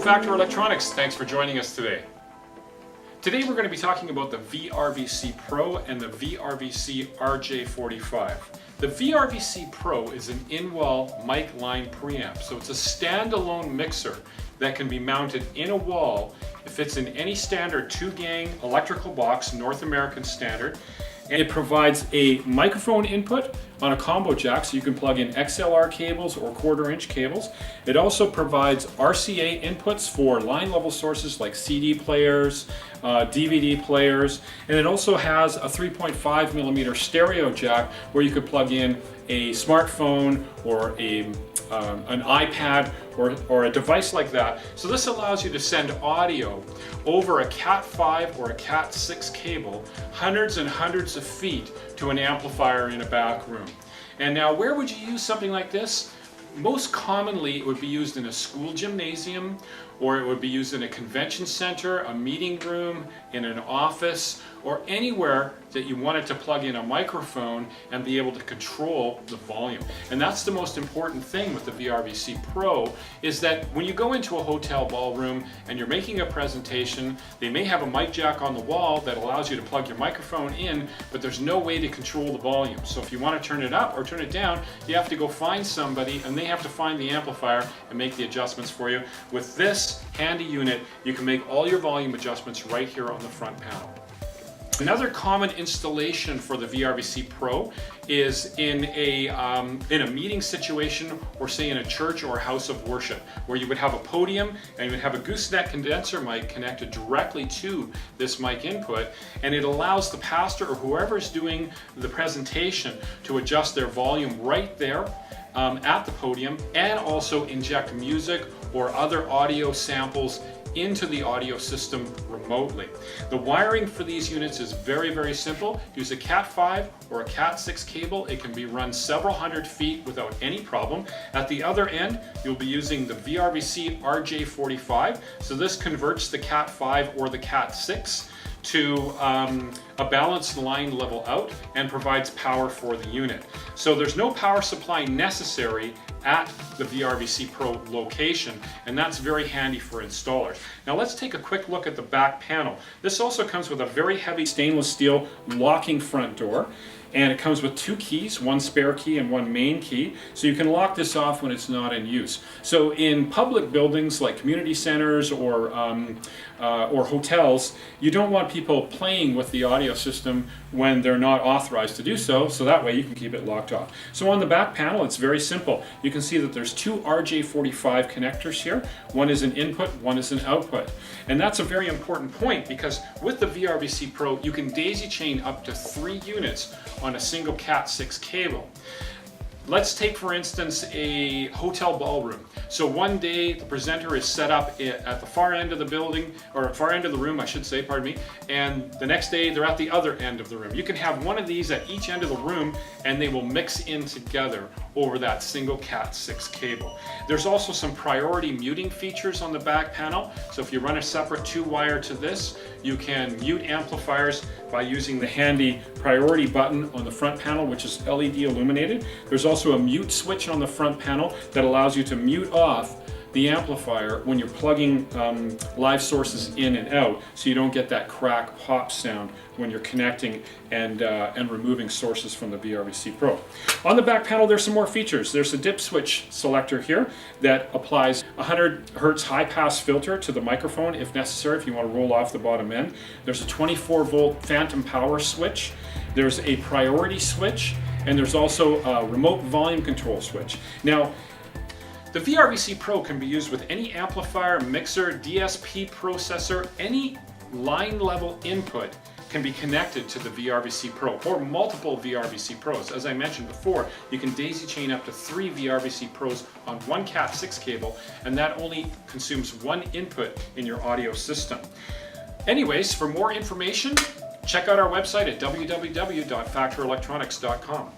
from Factor Electronics. Thanks for joining us today. Today we're going to be talking about the VRVC Pro and the VRVC RJ45. The VRVC Pro is an in-wall mic line preamp, so it's a standalone mixer that can be mounted in a wall. It fits in any standard 2-gang electrical box, North American standard, and it provides a microphone input on a combo jack, so you can plug in XLR cables or 1/4-inch cables. It also provides RCA inputs for line level sources like CD players, DVD players, and it also has a 3.5mm stereo jack where you could plug in a smartphone or an iPad or a device like that. So this allows you to send audio over a Cat5 or a Cat6 cable hundreds and hundreds of feet to an amplifier in a back room. And now, where would you use something like this? Most commonly it would be used in a school gymnasium, or it would be used in a convention center, a meeting room, in an office, or anywhere that you wanted to plug in a microphone and be able to control the volume. And that's the most important thing with the VRVC Pro, is that when you go into a hotel ballroom and you're making a presentation, they may have a mic jack on the wall that allows you to plug your microphone in, but there's no way to control the volume. So if you want to turn it up or turn it down, you have to go find somebody and they have to find the amplifier and make the adjustments for you. With this handy unit, you can make all your volume adjustments right here on the front panel. Another common installation for the VRVC Pro is in a meeting situation, or say in a church or a house of worship, where you would have a podium and you would have a gooseneck condenser mic connected directly to this mic input, and it allows the pastor or whoever is doing the presentation to adjust their volume right there at the podium, and also inject music or other audio samples into the audio system remotely. The wiring for these units is very, very simple. Use a Cat5 or a Cat6 cable. It can be run several hundred feet without any problem. At the other end, you'll be using the VRVC RJ45. So this converts the Cat5 or the Cat6 to a balanced line level out and provides power for the unit. So there's no power supply necessary at the VRVC Pro location, and that's very handy for installers. Now let's take a quick look at the back panel. This also comes with a very heavy stainless steel locking front door, and it comes with 2 keys, one spare key and one main key, so you can lock this off when it's not in use. So in public buildings like community centers or hotels, you don't want people playing with the audio system when they're not authorized to do so, so that way you can keep it locked off. So on the back panel, it's very simple. You can see that there's 2 RJ45 connectors here. One is an input, one is an output. And that's a very important point, because with the VRVC Pro, you can daisy chain up to 3 units on a single Cat6 cable. Let's take, for instance, a hotel ballroom. So one day the presenter is set up at the far end of the building, or far end of the room, I should say, pardon me, and the next day they're at the other end of the room. You can have one of these at each end of the room and they will mix in together over that single Cat6 cable. There's also some priority muting features on the back panel. So if you run a separate 2-wire to this, you can mute amplifiers by using the handy priority button on the front panel, which is LED illuminated. There's also a mute switch on the front panel that allows you to mute off the amplifier when you're plugging live sources in and out, so you don't get that crack pop sound when you're connecting and removing sources from the VRVC Pro. On the back panel, there's some more features. There's a dip switch selector here that applies 100 Hertz high pass filter to the microphone if necessary, if you want to roll off the bottom end. There's a 24-volt phantom power switch. There's a priority switch, and there's also a remote volume control switch. Now, the VRVC Pro can be used with any amplifier, mixer, DSP processor. Any line level input can be connected to the VRVC Pro, or multiple VRVC Pros. As I mentioned before, you can daisy chain up to 3 VRVC Pros on one Cat6 cable, and that only consumes 1 input in your audio system. Anyways, for more information, check out our website at www.factorelectronics.com.